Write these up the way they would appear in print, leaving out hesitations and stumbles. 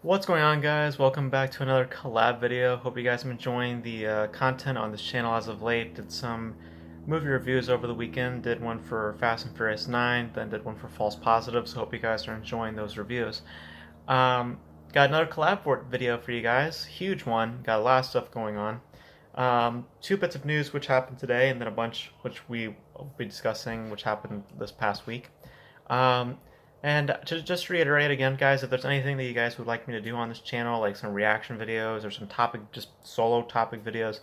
What's going on, guys? Welcome back to another collab video. Hope you guys have been enjoying the content on this channel as of late. Did some movie reviews over the weekend. Did one for Fast and Furious 9, then did one for False Positives. So hope you guys are enjoying those reviews. Um, got another collab video for you guys. Huge one. Got a lot of stuff going on. Two bits of news which happened today, and then a bunch which we will be discussing which happened this past week. Um, and to just reiterate again, guys, if there's anything that you guys would like me to do on this channel, like some reaction videos or some just solo topic videos,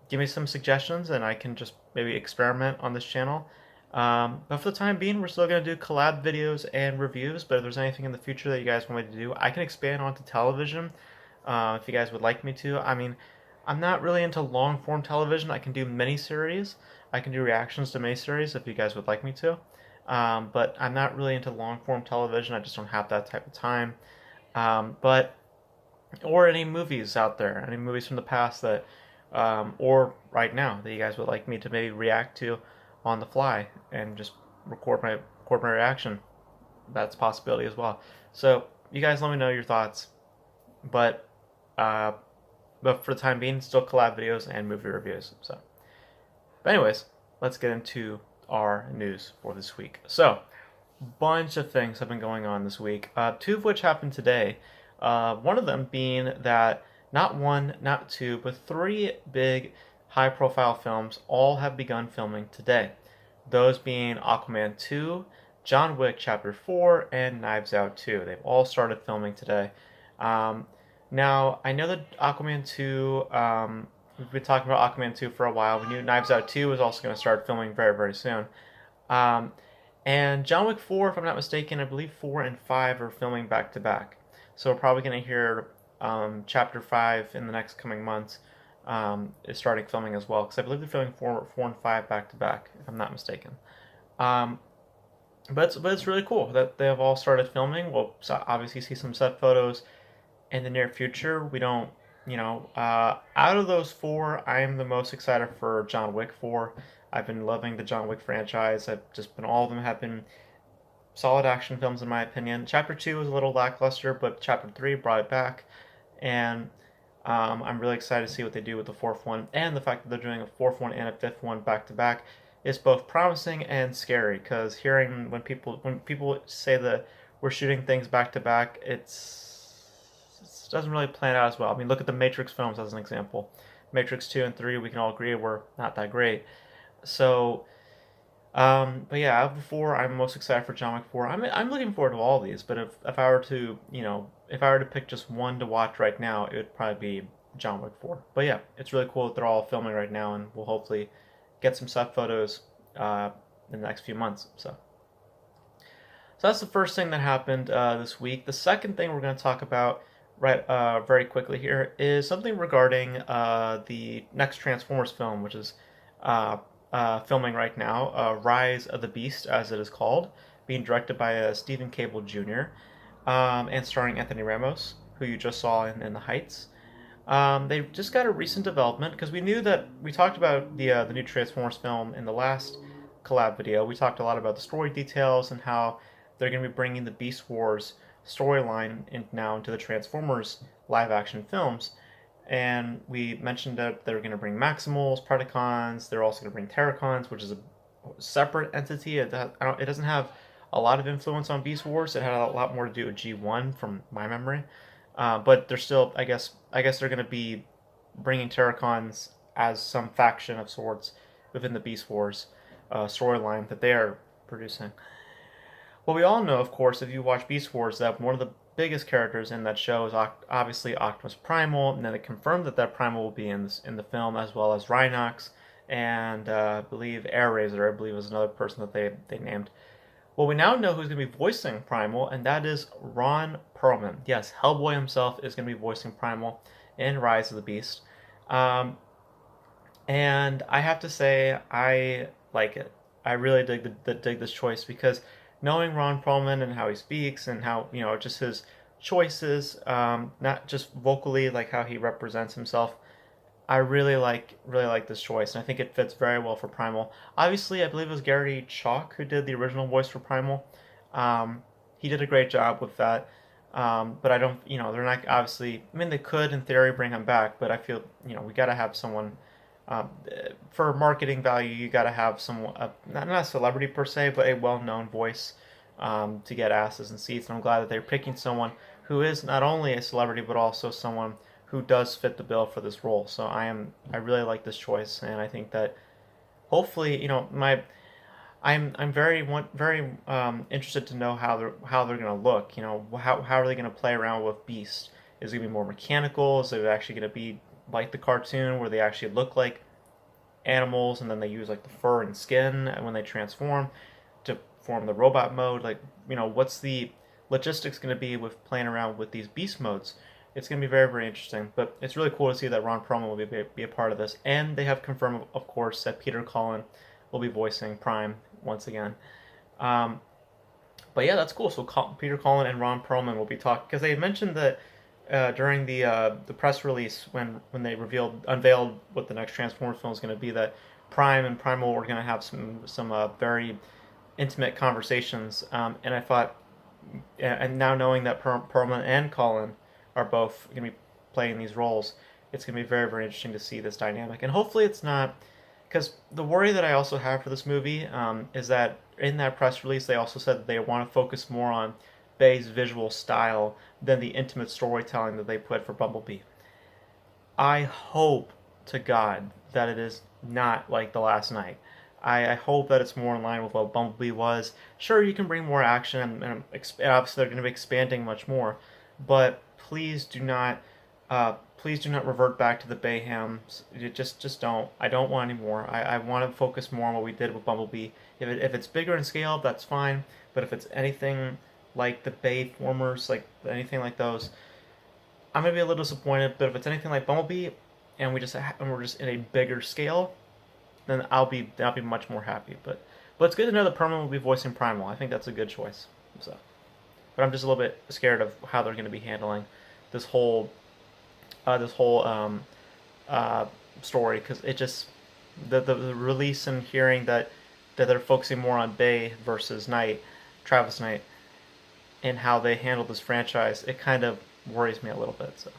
give me some suggestions and I can just maybe experiment on this channel. But for the time being, we're still going to do collab videos and reviews, but if there's anything in the future that you guys want me to do, I can expand onto television if you guys would like me to. I mean, I'm not really into long-form television. I can do miniseries. I can do reactions to miniseries if you guys would like me to. But I'm not really into long-form television. I just don't have that type of time. Or any movies out there, any movies from the past that, or right now that you guys would like me to maybe react to on the fly and just record my reaction. That's a possibility as well. So you guys let me know your thoughts. But uh, but for the time being, still collab videos and movie reviews. But anyways, let's get into our news for this week. So, bunch of things have been going on this week. Two of which happened today. One of them being that not one, not two, but three big high-profile films all have begun filming today. Those being Aquaman 2, John Wick Chapter 4, and Knives Out 2. They've all started filming today. Now, I know that Aquaman 2, we've been talking about Aquaman 2 for a while. We knew Knives Out 2 was also going to start filming very, very soon. And John Wick 4, if I'm not mistaken, I believe 4 and 5 are filming back to back. So we're probably going to hear Chapter 5 in the next coming months is starting filming as well. Because I believe they're filming 4 and 5 back to back, if I'm not mistaken. But it's really cool that they have all started filming. We'll obviously see some set photos in the near future. We don't, out of those four, I am the most excited for John Wick 4. I've been loving the John Wick franchise. All of them have been solid action films in my opinion. Chapter 2 was a little lackluster, but Chapter 3 brought it back. And I'm really excited to see what they do with the fourth one. And the fact that they're doing a fourth one and a fifth one back to back is both promising and scary. Because hearing when people say that we're shooting things back to back, it doesn't really plan out as well. I mean, look at the Matrix films as an example. Matrix 2 and 3, we can all agree, were not that great. So, but yeah, out of the four, I'm most excited for John Wick 4. I'm looking forward to all of these, but if I were to, if I were to pick just one to watch right now, it would probably be John Wick 4. But yeah, it's really cool that they're all filming right now, and we'll hopefully get some set photos in the next few months. So that's the first thing that happened this week. The second thing we're going to talk about very quickly here is something regarding the next Transformers film, which is filming right now, Rise of the Beast, as it is called, being directed by Stephen Cable Jr. And starring Anthony Ramos, who you just saw in The Heights. They just got a recent development, because we talked about the new Transformers film in the last collab video. We talked a lot about the story details and how they're going to be bringing the Beast Wars storyline now into the Transformers live action films. And we mentioned that they're going to bring Maximals, Predacons. They're also going to bring Terracons, which is a separate entity. It doesn't have a lot of influence on Beast Wars. It had a lot more to do with G1 from my memory. But they're still, I guess they're going to be bringing Terracons as some faction of sorts within the Beast Wars storyline that they are producing. Well, we all know, of course, if you watch Beast Wars, that one of the biggest characters in that show is obviously Optimus Primal, and then it confirmed that Primal will be in the film, as well as Rhinox, and I believe Airazor, I believe, is another person that they named. Well, we now know who's going to be voicing Primal, and that is Ron Perlman. Yes, Hellboy himself is going to be voicing Primal in Rise of the Beast. And I have to say, I like it. I really dig this choice, because knowing Ron Perlman and how he speaks and how, just his choices, not just vocally, like how he represents himself, I really like this choice, and I think it fits very well for Primal. Obviously, I believe it was Gary Chalk who did the original voice for Primal. He did a great job with that. But I don't, they're not obviously. I mean, they could in theory bring him back, but I feel we got to have someone for marketing value. You got to have someone, not a celebrity per se, but a well-known voice to get asses and seats. And I'm glad that they're picking someone who is not only a celebrity but also someone who does fit the bill for this role. So I really like this choice, and I think that hopefully, I'm very interested to know how they're gonna look. How are they gonna play around with Beast? Is it gonna be more mechanical? Is it actually gonna be like the cartoon where they actually look like animals and then they use like the fur and skin when they transform to form the robot mode? Like, what's the logistics gonna be with playing around with these Beast modes? It's going to be very, very interesting. But it's really cool to see that Ron Perlman will be a part of this. And they have confirmed, of course, that Peter Cullen will be voicing Prime once again. Um, but yeah, that's cool. So Peter Cullen and Ron Perlman will be talking, because they mentioned that during the press release when they unveiled what the next Transformers film is going to be, that Prime and Primal were going to have some very intimate conversations. And I thought, and now knowing that Perlman and Cullen are both going to be playing these roles, it's going to be very, very interesting to see this dynamic. And hopefully it's not, because the worry that I also have for this movie is that in that press release they also said that they want to focus more on Bay's visual style than the intimate storytelling that they put for Bumblebee. I hope to God that it is not like The Last Night. I hope that it's more in line with what Bumblebee was. Sure, you can bring more action, and obviously they're going to be expanding much more, but please do not revert back to the Bayhams. Just don't. I don't want any more. I want to focus more on what we did with Bumblebee. If it's bigger in scale, that's fine. But if it's anything like the Bayformers, like anything like those, I'm gonna be a little disappointed. But if it's anything like Bumblebee, and we're just in a bigger scale, then I'll be much more happy. But it's good to know that Perlman will be voicing Primal. I think that's a good choice. So, but I'm just a little bit scared of how they're going to be handling this whole uh, story, because it just the release and hearing that they're focusing more on Bay versus Travis Knight, and how they handle this franchise, it kind of worries me a little bit. So,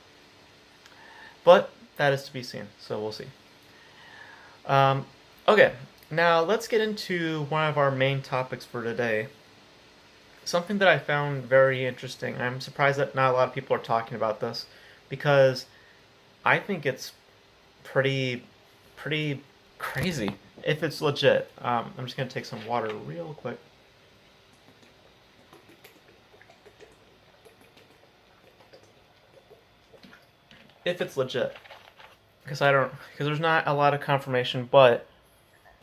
but that is to be seen. So we'll see. Um, okay, now let's get into one of our main topics for today. Something that I found very interesting. I'm surprised that not a lot of people are talking about this, because I think it's pretty crazy if it's legit. I'm just gonna take some water real quick. If it's legit, because there's not a lot of confirmation, but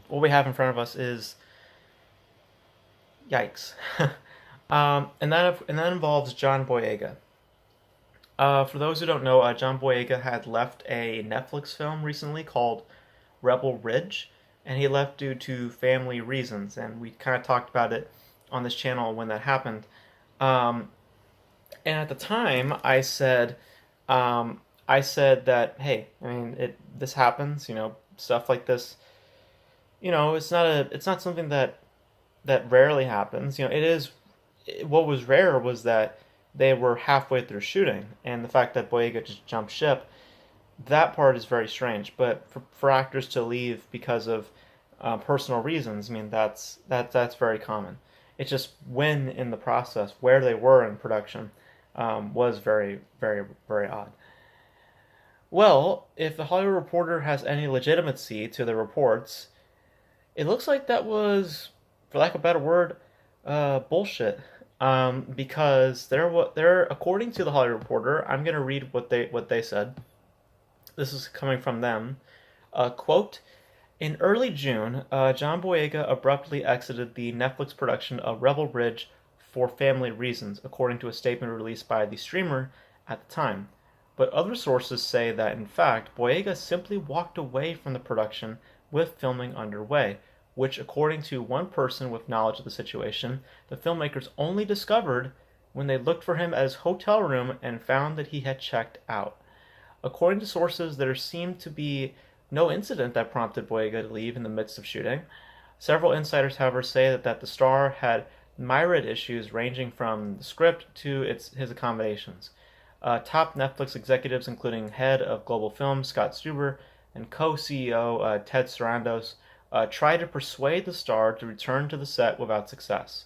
what we have in front of us is yikes. And that involves John Boyega. For those who don't know, John Boyega had left a Netflix film recently called Rebel Ridge, and he left due to family reasons, and we kind of talked about it on this channel when that happened. Um, and at the time, I said that, hey, I mean, this happens, stuff like this. It's not something that rarely happens. It is. What was rare was that they were halfway through shooting, and the fact that Boyega just jumped ship, that part is very strange. But for actors to leave because of personal reasons, I mean, that's very common. It's just when in the process, where they were in production, was very, very, very odd. Well, if the Hollywood Reporter has any legitimacy to the reports, it looks like that was, for lack of a better word, bullshit. Because they're according to the Hollywood Reporter, I'm gonna read what they said. This is coming from them. Quote: In early June, John Boyega abruptly exited the Netflix production of Rebel Ridge for family reasons, according to a statement released by the streamer at the time. But other sources say that, in fact, Boyega simply walked away from the production with filming underway, which, according to one person with knowledge of the situation, the filmmakers only discovered when they looked for him at his hotel room and found that he had checked out. According to sources, there seemed to be no incident that prompted Boyega to leave in the midst of shooting. Several insiders, however, say that the star had myriad issues ranging from the script to his accommodations. Top Netflix executives, including head of global films Scott Stuber and co-CEO Ted Sarandos, tried to persuade the star to return to the set without success.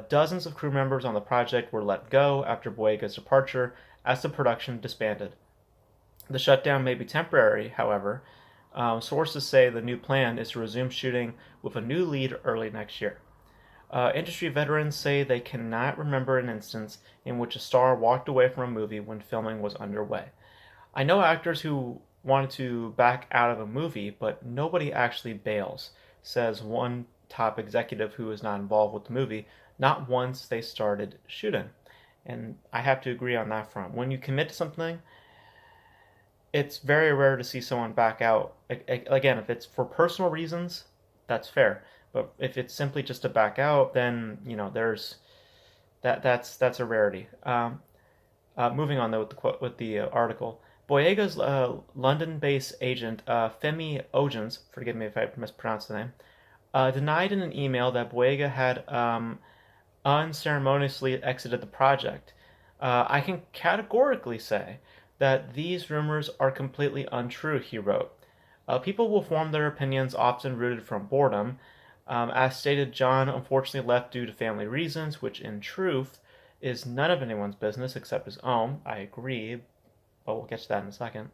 Dozens of crew members on the project were let go after Boyega's departure as the production disbanded. The shutdown may be temporary, however. Sources say the new plan is to resume shooting with a new lead early next year. Industry veterans say they cannot remember an instance in which a star walked away from a movie when filming was underway. I know actors who wanted to back out of a movie, but nobody actually bails, says one top executive who is not involved with the movie, not once they started shooting. And I have to agree on that front. When you commit to something, it's very rare to see someone back out. Again, if it's for personal reasons, that's fair. But if it's simply just to back out, then there's that's a rarity. Moving on though with the article, Boyega's London-based agent Femi Ojens, forgive me if I mispronounced the name, denied in an email that Boyega had unceremoniously exited the project. I can categorically say that these rumors are completely untrue, he wrote. People will form their opinions, often rooted from boredom. As stated, John unfortunately left due to family reasons, which in truth is none of anyone's business except his own. I agree, but we'll get to that in a second.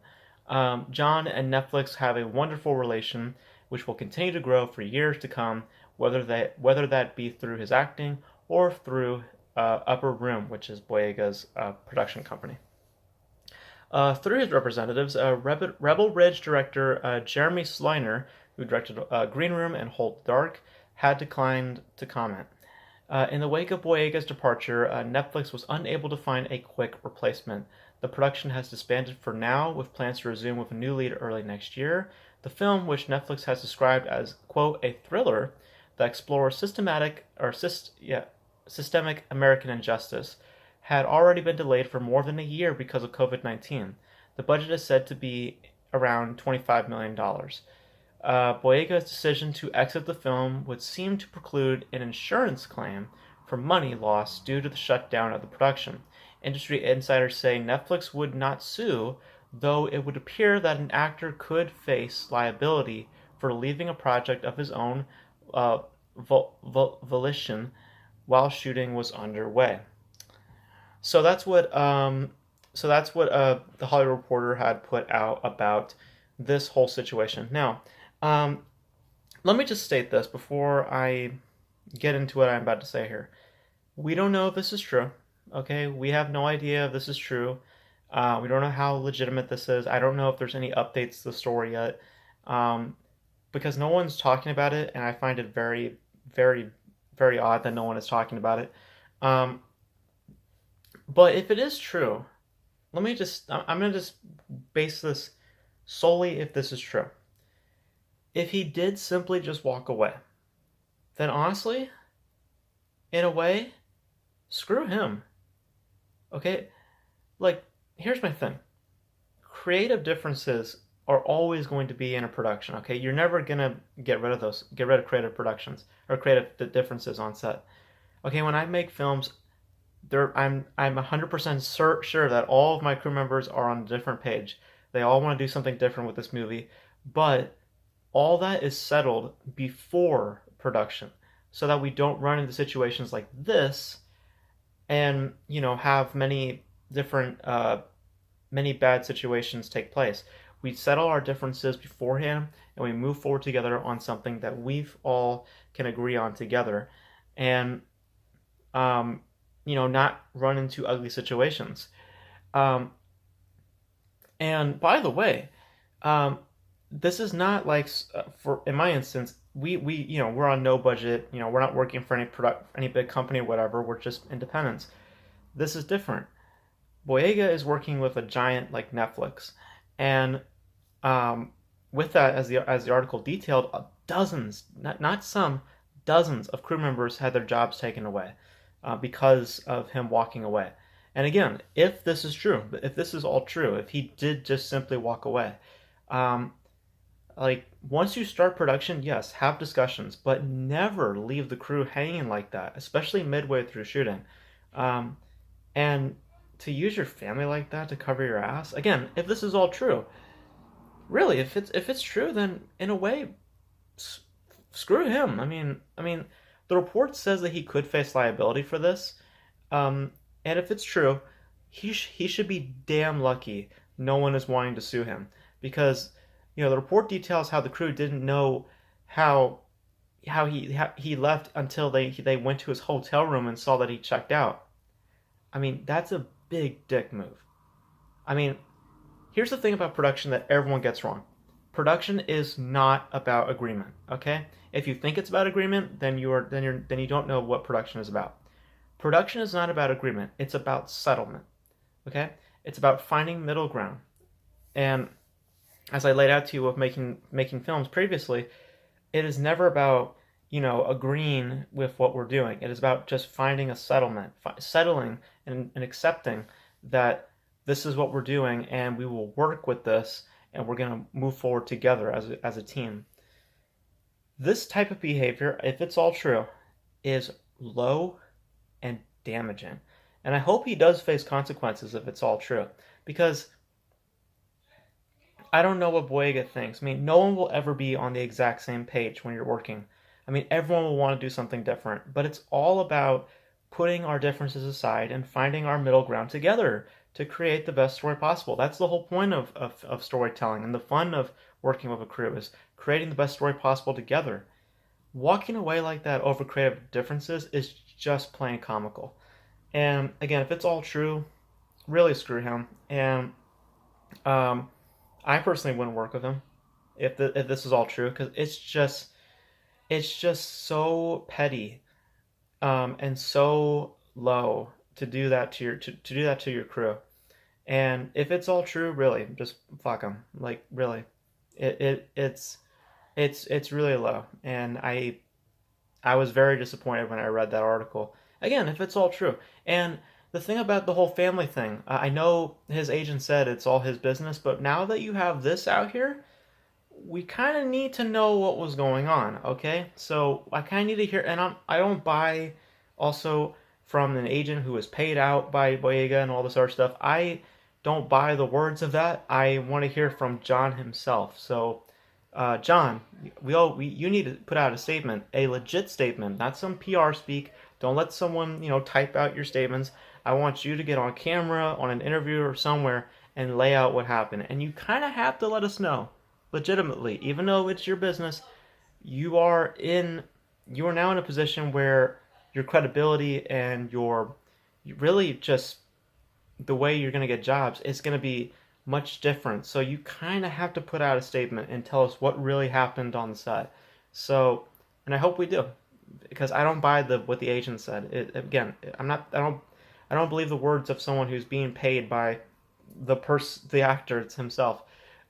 John and Netflix have a wonderful relation, which will continue to grow for years to come, whether that be through his acting or through Upper Room, which is Boyega's production company. Through his representatives, Rebel Ridge director Jeremy Sliner, who directed Green Room and Hold the Dark, had declined to comment. In the wake of Boyega's departure, Netflix was unable to find a quick replacement. The production has disbanded for now, with plans to resume with a new lead early next year. The film, which Netflix has described as, quote, a thriller that explores systemic American injustice, had already been delayed for more than a year because of COVID-19. The budget is said to be around $25 million. Boyega's decision to exit the film would seem to preclude an insurance claim for money lost due to the shutdown of the production. Industry insiders say Netflix would not sue, though it would appear that an actor could face liability for leaving a project of his own volition while shooting was underway. So that's what the Hollywood Reporter had put out about this whole situation. Now, let me just state this before I get into what I'm about to say here. We don't know if this is true. Okay, we have no idea if this is true. We don't know how legitimate this is. I don't know if there's any updates to the story yet, because no one's talking about it, and I find it very, very, very odd that no one is talking about it. But if it is true, I'm going to just base this solely if this is true. If he did simply just walk away, then honestly, in a way, screw him. Okay? Like, here's my thing. Creative differences are always going to be in a production, okay? You're never going to get rid of creative productions or creative differences on set. Okay, when I make films, I'm 100% sure that all of my crew members are on a different page. They all want to do something different with this movie, but all that is settled before production so that we don't run into situations like this and, have many different, many bad situations take place. We settle our differences beforehand and we move forward together on something that we've all can agree on together and, not run into ugly situations. And by the way, this is not like in my instance, we're on no budget. We're not working for any big company or whatever. We're just independents. This is different. Boyega is working with a giant like Netflix, and with that, as the article detailed, dozens, not some, dozens of crew members had their jobs taken away because of him walking away. And again, if this is true, if this is all true, if he did just simply walk away, Like, once you start production, yes, have discussions, but never leave the crew hanging like that, especially midway through shooting. Um, and to use your family like that to cover your ass, again, if this is all true, really, if it's true, then in a way, s- screw him. I mean, the report says that he could face liability for this, and if it's true, he should be damn lucky no one is wanting to sue him because the report details how the crew didn't know how how he left until they went to his hotel room and saw that he checked out. I mean, that's a big dick move. I mean, here's the thing about production that everyone gets wrong. Production is not about agreement, okay? If you think it's about agreement, then you don't know what production is about. Production is not about agreement. It's about settlement, okay? It's about finding middle ground. And as I laid out to you with making films previously, it is never about agreeing with what we're doing. It is about just finding a settlement, settling and accepting that this is what we're doing, and we will work with this, and we're going to move forward together as a team. This type of behavior, if it's all true, is low and damaging. And I hope he does face consequences if it's all true. Because I don't know what Boyega thinks. I mean, no one will ever be on the exact same page when you're working. I mean, everyone will want to do something different, but it's all about putting our differences aside and finding our middle ground together to create the best story possible. That's the whole point of storytelling, and the fun of working with a crew is creating the best story possible together. Walking away like that over creative differences is just plain comical. And again, if it's all true, really screw him. And um, I personally wouldn't work with him if this is all true because it's just so petty and so low to do that to do that to your crew. And if it's all true, really, just fuck him. Like really, it's really low. And I was very disappointed when I read that article. Again, if it's all true. And the thing about the whole family thing, I know his agent said it's all his business, but now that you have this out here, we kind of need to know what was going on, okay? So I kind of need to hear, and I don't buy also from an agent who was paid out by Boyega and all this other stuff. I don't buy the words of that. I want to hear from John himself. So, John, you need to put out a statement, a legit statement, not some PR speak. Don't let someone type out your statements. I want you to get on camera, on an interview or somewhere, and lay out what happened. And you kind of have to let us know legitimately, even though it's your business, you are in you are now in a position where your credibility and your really just the way you're going to get jobs is going to be much different. So you kind of have to put out a statement and tell us what really happened on the set. So, and I hope we do, because I don't buy the what the agent said. Again, I'm not. I don't believe the words of someone who's being paid by the actor himself.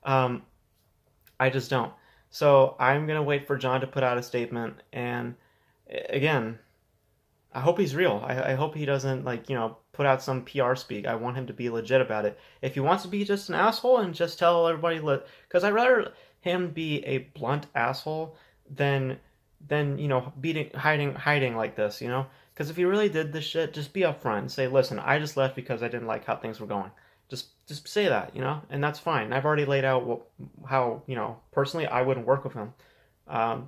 Um, I just don't. So I'm gonna wait for John to put out a statement, and again, I hope he's real. I hope he doesn't put out some PR speak. I want him to be legit about it. If he wants to be just an asshole and just tell everybody, because I'd rather him be a blunt asshole than beating hiding like this. Because if he really did this shit, just be upfront and say, listen, I just left because I didn't like how things were going. Just say that. And that's fine. I've already laid out how personally I wouldn't work with him,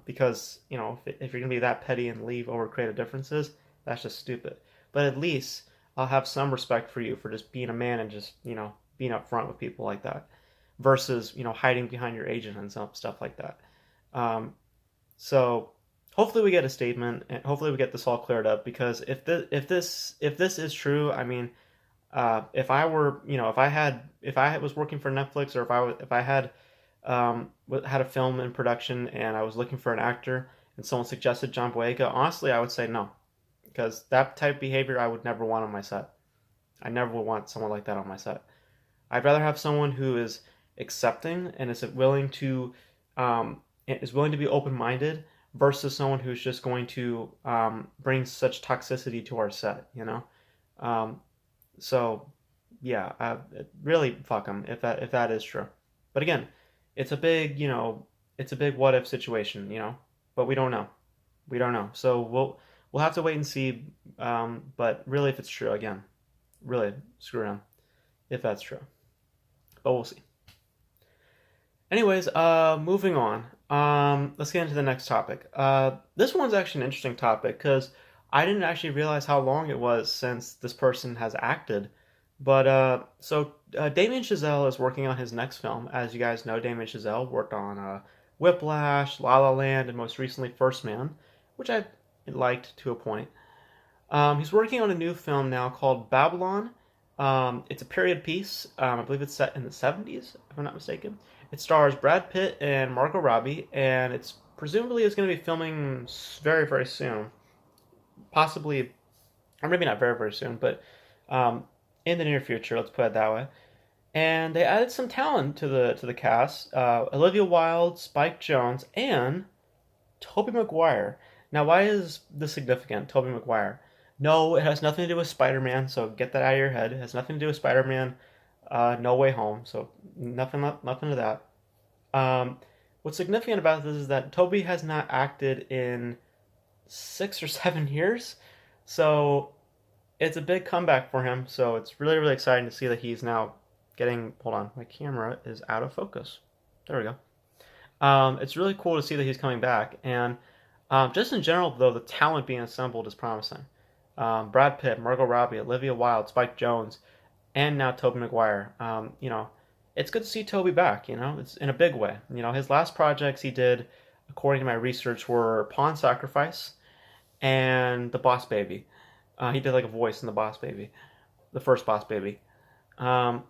because if you're gonna be that petty and leave over creative differences, that's just stupid. But at least I'll have some respect for you for just being a man and just being upfront with people like that, versus hiding behind your agent and stuff like that. Um, so hopefully we get a statement and hopefully we get this all cleared up, because if this is true, I mean, if I were, if I was working for Netflix, or if I had a film in production and I was looking for an actor and someone suggested John Boyega, honestly, I would say no, because that type of behavior I would never want on my set. I never would want someone like that on my set. I'd rather have someone who is accepting and is willing to be open minded, versus someone who's just going to bring such toxicity to our set. Um, so yeah, really fuck them if that is true. But again, it's a big it's a big what if situation, but we don't know. We don't know. So we'll have to wait and see. But really, if it's true, again, really screw around if that's true. But we'll see. Anyways, moving on. Let's get into the next topic. This one's actually an interesting topic because I didn't actually realize how long it was since this person has acted. But Damien Chazelle is working on his next film. As you guys know, Damien Chazelle worked on Whiplash, La La Land, and most recently First Man, which I liked to a point. He's working on a new film now called Babylon. It's a period piece. I believe it's set in the 70s, if I'm not mistaken. It stars Brad Pitt and Margot Robbie, and it's presumably is going to be filming very, very soon. Possibly, or maybe not very, very soon, but in the near future. Let's put it that way. And they added some talent to the cast. Olivia Wilde, Spike Jonze, and Tobey Maguire. Now, why is this significant? Tobey Maguire. No, it has nothing to do with Spider-Man. So get that out of your head. It has nothing to do with Spider-Man. No Way Home. So nothing to that. What's significant about this is that Tobey has not acted in 6 or 7 years. So it's a big comeback for him. So it's really, really exciting to see that he's now getting. Hold on, my camera is out of focus. There we go. It's really cool to see that he's coming back. And just in general, though, the talent being assembled is promising. Brad Pitt, Margot Robbie, Olivia Wilde, Spike Jonze, and now Tobey Maguire. It's good to see Tobey back. It's in a big way. His last projects he did, according to my research, were Pawn Sacrifice and The Boss Baby. He did like a voice in The Boss Baby, the first Boss Baby. So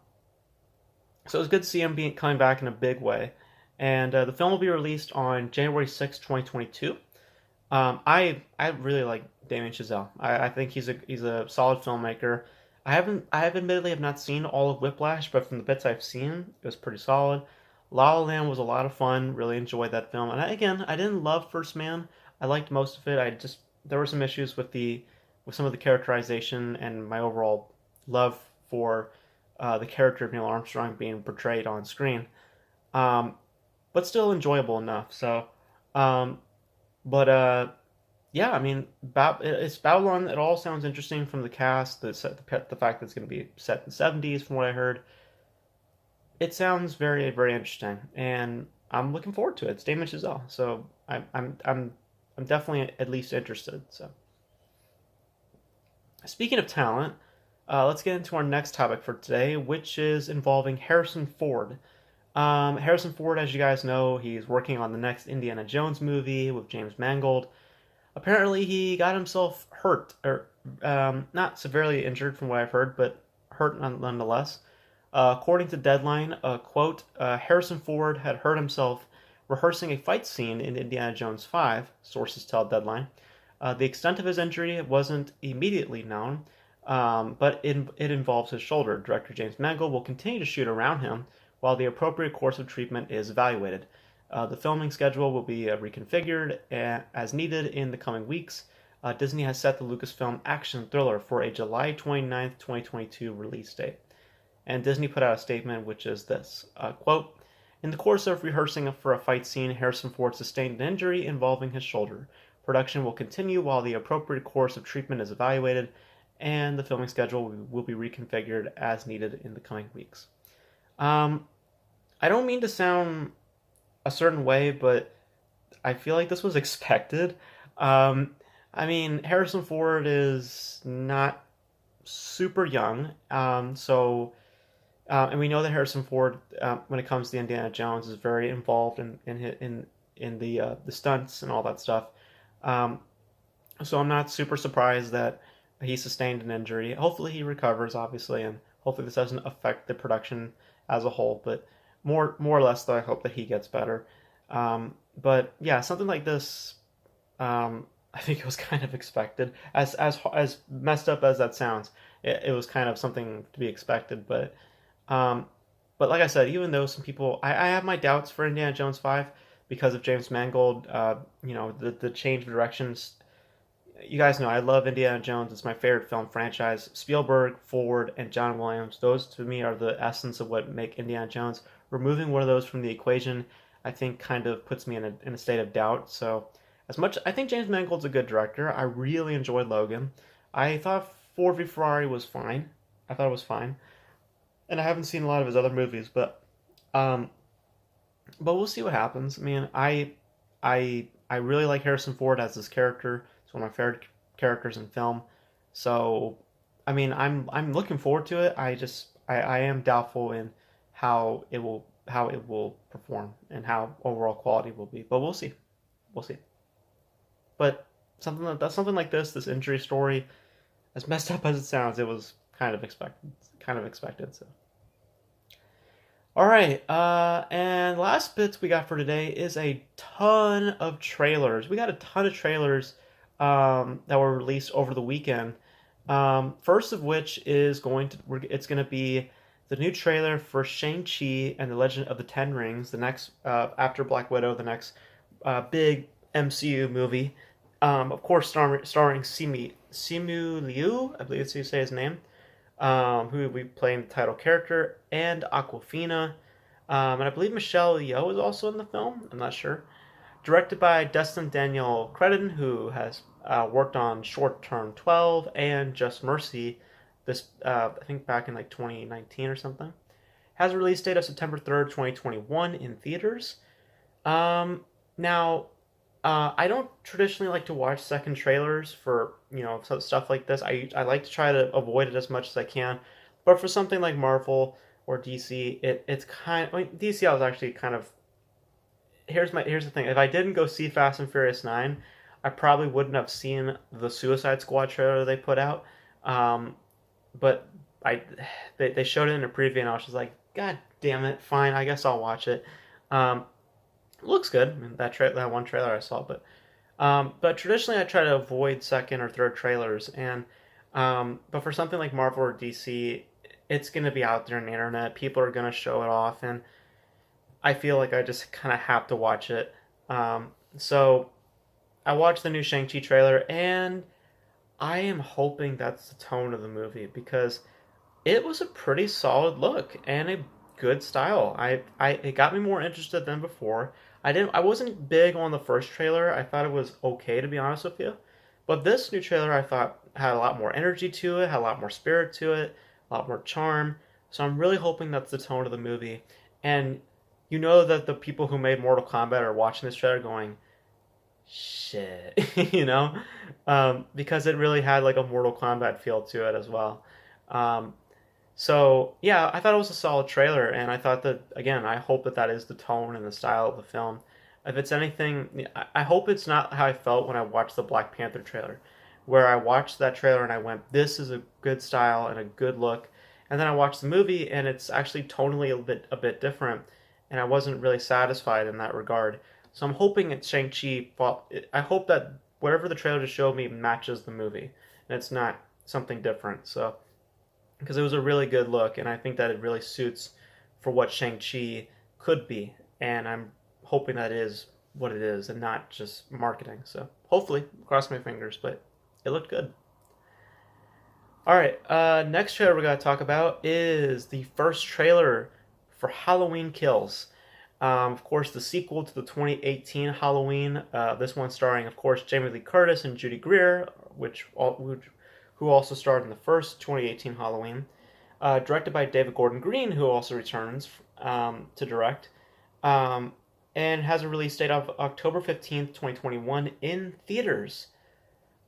it was good to see him coming back in a big way. And the film will be released on January 6, 2022. I really like Damien Chazelle. I think he's a solid filmmaker. I have admittedly have not seen all of Whiplash, but from the bits I've seen, it was pretty solid. La La Land was a lot of fun. Really enjoyed that film. And I didn't love First Man. I liked most of it. There were some issues with some of the characterization and my overall love for the character of Neil Armstrong being portrayed on screen. But still enjoyable enough. So, but yeah, I mean, it's Babylon. It all sounds interesting from the cast. The fact that it's going to be set in the 70s, from what I heard. It sounds very, very interesting, and I'm looking forward to it. It's Damien Chazelle, so I'm definitely at least interested. So, speaking of talent, let's get into our next topic for today, which is involving Harrison Ford. Harrison Ford, as you guys know, he's working on the next Indiana Jones movie with James Mangold. Apparently, he got himself hurt, or not severely injured from what I've heard, but hurt nonetheless. According to Deadline, quote, Harrison Ford had hurt himself rehearsing a fight scene in Indiana Jones 5, sources tell Deadline. The extent of his injury wasn't immediately known, but it involves his shoulder. Director James Mangold will continue to shoot around him while the appropriate course of treatment is evaluated. The filming schedule will be reconfigured as needed in the coming weeks. Disney has set the Lucasfilm action thriller for a July 29th, 2022 release date. And Disney put out a statement which is this, quote, in the course of rehearsing for a fight scene, Harrison Ford sustained an injury involving his shoulder. Production will continue while the appropriate course of treatment is evaluated, and the filming schedule will be reconfigured as needed in the coming weeks. I don't mean to sound a certain way, but I feel like this was expected. I mean, Harrison Ford is not super young, and we know that Harrison Ford, when it comes to Indiana Jones, is very involved in the stunts and all that stuff. So I'm not super surprised that he sustained an injury. Hopefully he recovers, obviously, and hopefully this doesn't affect the production as a whole. But more or less, though, I hope that he gets better. But yeah, something like this, I think it was kind of expected. As messed up as that sounds, it was kind of something to be expected. But like I said, even though some people, I have my doubts for Indiana Jones 5 because of James Mangold. The change of directions. You guys know I love Indiana Jones. It's my favorite film franchise. Spielberg, Ford, and John Williams. Those to me are the essence of what make Indiana Jones. Removing one of those from the equation, I think kind of puts me in a state of doubt. So as much I think James Mangold's a good director. I really enjoyed Logan. I thought Ford v Ferrari was fine. I thought it was fine, and I haven't seen a lot of his other movies, um, but we'll see what happens. I mean, I really like Harrison Ford as this character. It's one of my favorite characters in film. So, I mean, I'm looking forward to it. I am doubtful in how it will perform and how overall quality will be. But we'll see. We'll see. But something like this injury story, as messed up as it sounds, it was kind of expected. Kind of expected. So. All right, and last bits we got for today is a ton of trailers. We got a ton of trailers that were released over the weekend. First of which is it's going to be the new trailer for Shang Chi and the Legend of the Ten Rings, the next after Black Widow, the next big MCU movie. Of course, starring Simu Liu, I believe that's how you say his name, who will be playing the title character, and Aquafina. And I believe Michelle Yeoh is also in the film. I'm not sure. Directed by Destin Daniel Cretton, who has worked on Short Term 12 and Just Mercy. This I think back in like 2019 or something. Has a release date of September 3rd, 2021 in theaters. Now, I don't traditionally like to watch second trailers for stuff like this. I like to try to avoid it as much as I can, but for something like Marvel or DC, it's kind of, I mean, DC I was actually kind of here's the thing. If I didn't go see Fast and Furious 9, I probably wouldn't have seen the Suicide Squad trailer they put out. Um, but I they showed it in a preview and I was just like, God damn it, fine, I guess I'll watch it. Um, Looks good. I mean, that one trailer I saw, but traditionally I try to avoid second or third trailers, and but for something like Marvel or DC, it's gonna be out there on the internet. People are gonna show it off, and I feel like I just kind of have to watch it. So I watched the new Shang-Chi trailer, and I am hoping that's the tone of the movie because it was a pretty solid look and a good style. It got me more interested than before. I wasn't big on the first trailer. I thought it was okay, to be honest with you. But this new trailer I thought had a lot more energy to it, had a lot more spirit to it, a lot more charm. So I'm really hoping that's the tone of the movie. And you know that the people who made Mortal Kombat are watching this trailer going, shit, because it really had like a Mortal Kombat feel to it as well. Um, so yeah, I thought it was a solid trailer, and I thought that again, I hope that that is the tone and the style of the film. If it's anything, I hope it's not how I felt when I watched the Black Panther trailer, where I watched that trailer and I went, "This is a good style and a good look," and then I watched the movie and it's actually tonally a bit different, and I wasn't really satisfied in that regard. So I'm hoping it's Shang-Chi. I hope that whatever the trailer just showed me matches the movie, and it's not something different. So because it was a really good look, and I think that it really suits for what Shang-Chi could be, and I'm hoping that is what it is and not just marketing. So hopefully, cross my fingers, but it looked good. All right, next trailer we're going to talk about is the first trailer for Halloween Kills. Of course, the sequel to the 2018 Halloween. This one starring, of course, Jamie Lee Curtis and Judy Greer, who also starred in the first 2018 Halloween. Directed by David Gordon Green, who also returns to direct, um, and has a release date of October 15th, 2021 in theaters.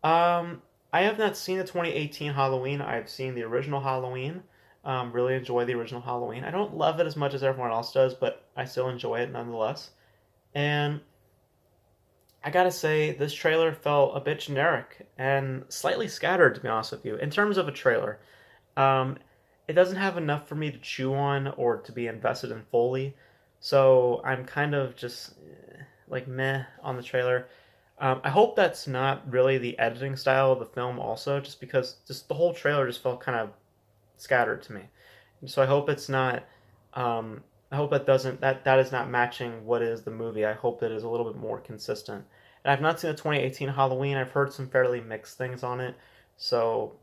I have not seen the 2018 Halloween. I've seen the original Halloween. Really enjoy the original Halloween. I don't love it as much as everyone else does, but I still enjoy it nonetheless. And I gotta say, this trailer felt a bit generic and slightly scattered, to be honest with you. In terms of a trailer, um, it doesn't have enough for me to chew on or to be invested in fully. So I'm kind of just like meh on the trailer. I hope that's not really the editing style of the film, also, just because just the whole trailer just felt kind of scattered to me. So I hope it's not. I hope that is not matching what is the movie. I hope it is a little bit more consistent. And I've not seen the 2018 Halloween. I've heard some fairly mixed things on it, so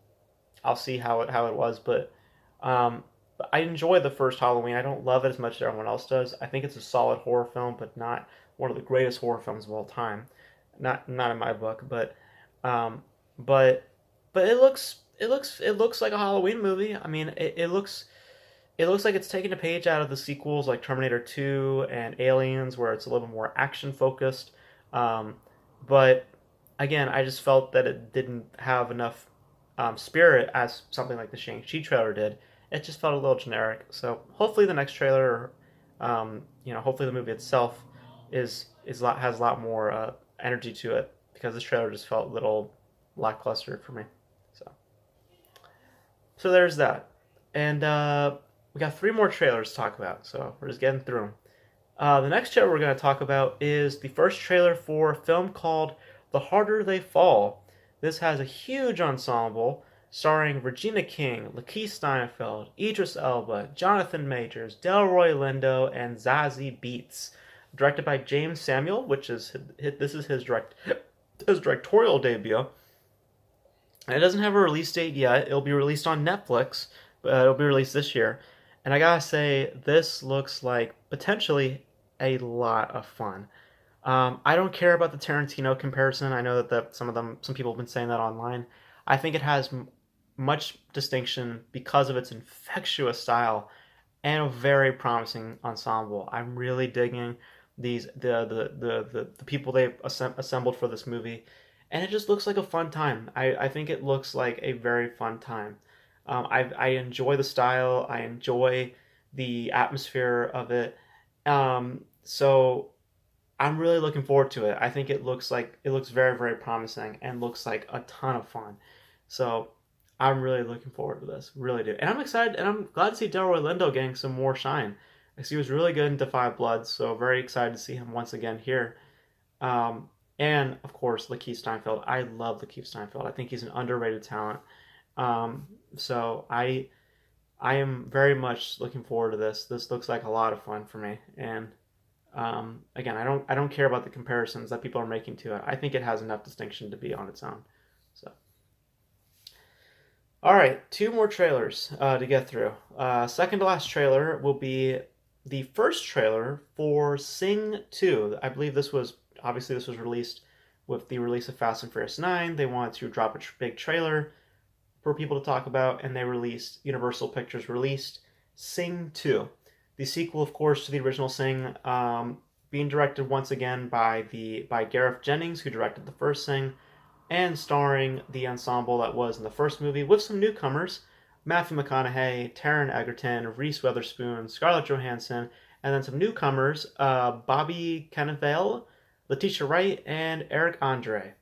I'll see how it was. But um, I enjoy the first Halloween. I don't love it as much as everyone else does. I think it's a solid horror film, but not one of the greatest horror films of all time. Not in my book, um, but it looks like a Halloween movie. I mean, it looks like it's taking a page out of the sequels like Terminator 2 and Aliens, where it's a little more action focused. Um, but again, I just felt that it didn't have enough spirit as something like the Shang Chi trailer did. It just felt a little generic. So hopefully the next trailer, hopefully the movie itself has a lot more energy to it, because this trailer just felt a little lackluster for me. So there's that, and we got three more trailers to talk about. So we're just getting through them. The next trailer we're going to talk about is the first trailer for a film called The Harder They Fall. This has a huge ensemble starring Regina King, Lakeith Stanfield, Idris Elba, Jonathan Majors, Delroy Lindo, and Zazie Beetz. Directed by James Samuel, which is this is his directorial debut. And it doesn't have a release date yet. It'll be released on Netflix, but it'll be released this year. And I gotta say, this looks like potentially a lot of fun. I don't care about the Tarantino comparison. I know that some people have been saying that online. I think it has much distinction because of its infectious style and a very promising ensemble. I'm really digging the people they've assembled for this movie, and it just looks like a fun time. I think it looks like a very fun time. I enjoy the style. I enjoy the atmosphere of it. So I'm really looking forward to it. I think it looks very, very promising and looks like a ton of fun. So I'm really looking forward to this. Really do. And I'm excited, and I'm glad to see Delroy Lindo getting some more shine, because he was really good in Defy Blood. So very excited to see him once again here. And of course, Lakeith Stanfield. I love Lakeith Stanfield. I think he's an underrated talent. So I am very much looking forward to this. This looks like a lot of fun for me. And again, I don't care about the comparisons that people are making to it. I think it has enough distinction to be on its own. So, all right, two more trailers to get through. Second to last trailer will be the first trailer for Sing 2. I believe this was released with the release of Fast and Furious 9. They wanted to drop a big trailer for people to talk about, and Universal Pictures released Sing 2. The sequel, of course, to the original Sing, being directed once again by Gareth Jennings, who directed the first Sing, and starring the ensemble that was in the first movie, with some newcomers: Matthew McConaughey, Taron Egerton, Reese Witherspoon, Scarlett Johansson, and then some newcomers: Bobby Cannavale, Letitia Wright, and Eric Andre.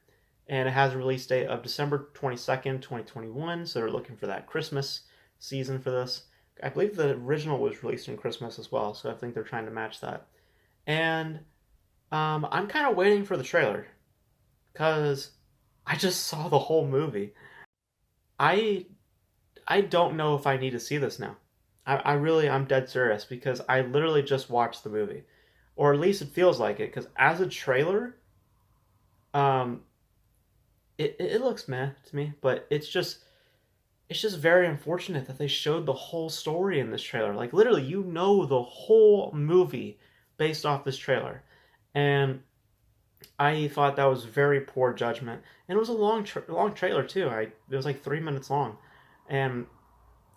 And it has a release date of December 22nd, 2021, so they're looking for that Christmas season for this. I believe the original was released in Christmas as well, so I think they're trying to match that. And I'm kind of waiting for the trailer, because I just saw the whole movie. I I don't know if I need to see this now. I'm dead serious, because I literally just watched the movie, or at least it feels like it. Because as a trailer, um, it looks meh to me, but it's just very unfortunate that they showed the whole story in this trailer. Like, literally, the whole movie based off this trailer. And I thought that was very poor judgment. And it was a long trailer too. It was like 3 minutes long, and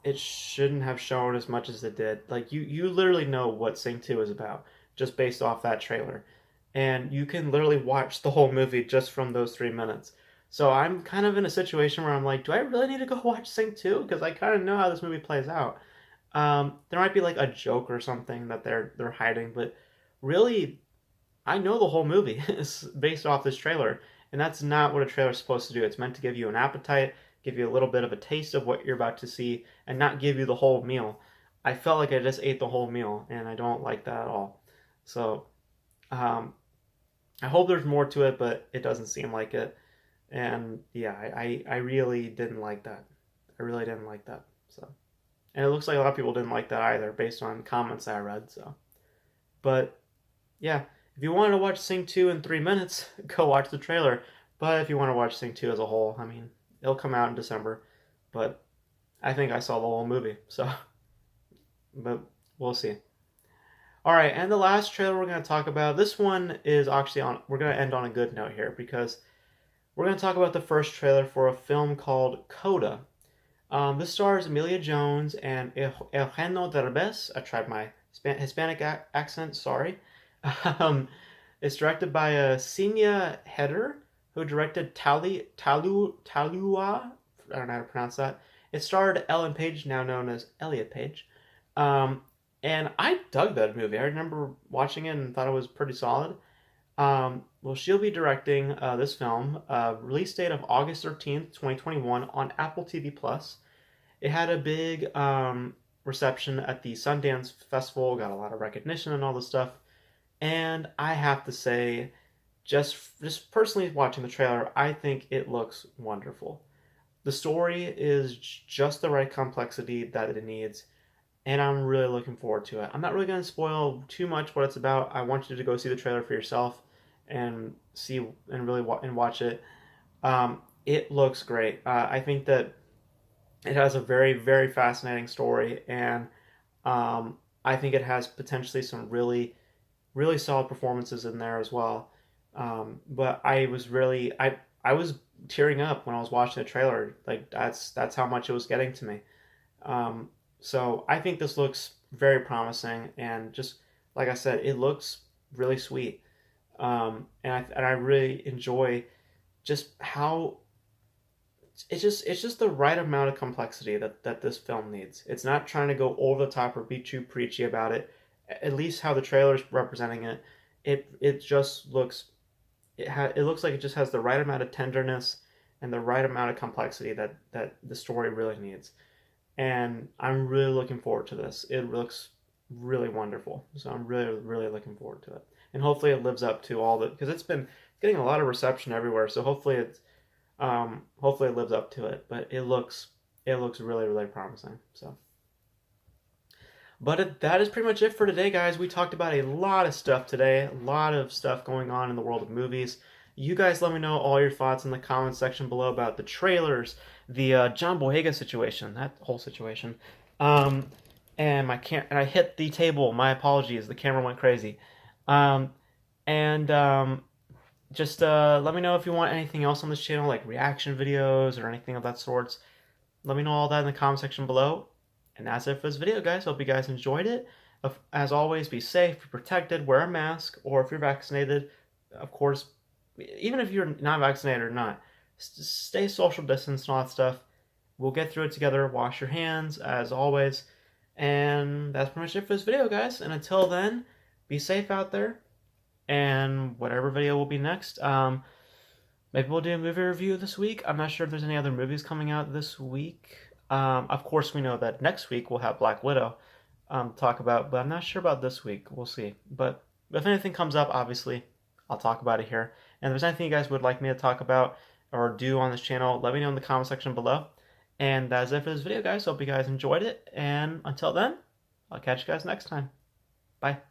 it shouldn't have shown as much as it did. Like, you literally know what Sing 2 is about just based off that trailer. And you can literally watch the whole movie just from those 3 minutes. So I'm kind of in a situation where I'm like, do I really need to go watch Sing 2? Because I kind of know how this movie plays out. There might be like a joke or something that they're hiding, but really, I know the whole movie is based off this trailer, and that's not what a trailer is supposed to do. It's meant to give you an appetite, give you a little bit of a taste of what you're about to see, and not give you the whole meal. I felt like I just ate the whole meal, and I don't like that at all. So, um, I hope there's more to it, but it doesn't seem like it. And yeah, I really didn't like that. I really didn't like that. So, and it looks like a lot of people didn't like that either, based on comments I read. So, but yeah, if you wanted to watch Sing 2 in 3 minutes, go watch the trailer. But if you want to watch Sing 2 as a whole, I mean, it'll come out in December. But I think I saw the whole movie. So but we'll see. All right, and the last trailer we're going to talk about, this one is actually on, we're going to end on a good note here because we're going to talk about the first trailer for a film called CODA. This stars Emilia Jones and Eugenio Derbez. I tried my Hispanic accent, sorry. Um, it's directed by Senia Heder, who directed Talua. I don't know how to pronounce that. It starred Ellen Page, now known as Elliot Page. Um, and I dug that movie. I remember watching it and thought it was pretty solid. Well, she'll be directing this film. Release date of August 13th, 2021 on Apple TV Plus. It had a big reception at the Sundance Festival, got a lot of recognition and all this stuff. And I have to say, just personally watching the trailer, I think it looks wonderful. The story is just the right complexity that it needs, and I'm really looking forward to it. I'm not really going to spoil too much what it's about. I want you to go see the trailer for yourself and see and really watch it. It looks great. I think that it has a very, very fascinating story, and I think it has potentially some really, really solid performances in there as well. But I was tearing up when I was watching the trailer. Like that's how much it was getting to me. So I think this looks very promising, and just like I said, it looks really sweet. And I really enjoy just how it's just the right amount of complexity that this film needs. It's not trying to go over the top or be too preachy about it. At least how the trailer's representing it, it just looks it looks like it just has the right amount of tenderness and the right amount of complexity that the story really needs. And I'm really looking forward to this. It looks really wonderful. So I'm really, really looking forward to it. And hopefully it lives up to all the, because it's been getting a lot of reception everywhere. So hopefully it lives up to it. But it looks really, really promising. So, but that is pretty much it for today, guys. We talked about a lot of stuff today, a lot of stuff going on in the world of movies. You guys let me know all your thoughts in the comments section below about the trailers, the John Boyega situation, that whole situation. Um, and I hit the table. My apologies. The camera went crazy. Um, and just let me know if you want anything else on this channel, like reaction videos or anything of that sorts. Let me know all that in the comment section below. And that's it for this video, guys. Hope you guys enjoyed it. As always, be safe, be protected, wear a mask, or if you're vaccinated, of course, even if you're not vaccinated or not, stay social distance and all that stuff. We'll get through it together. Wash your hands, as always. And that's pretty much it for this video, guys. And until then, be safe out there. And whatever video will be next, maybe we'll do a movie review this week. I'm not sure if there's any other movies coming out this week. Of course, we know that next week we'll have Black Widow talk about, but I'm not sure about this week. We'll see. But if anything comes up, obviously, I'll talk about it here. And if there's anything you guys would like me to talk about or do on this channel, let me know in the comment section below. And that's it for this video, guys. Hope you guys enjoyed it. And until then, I'll catch you guys next time. Bye.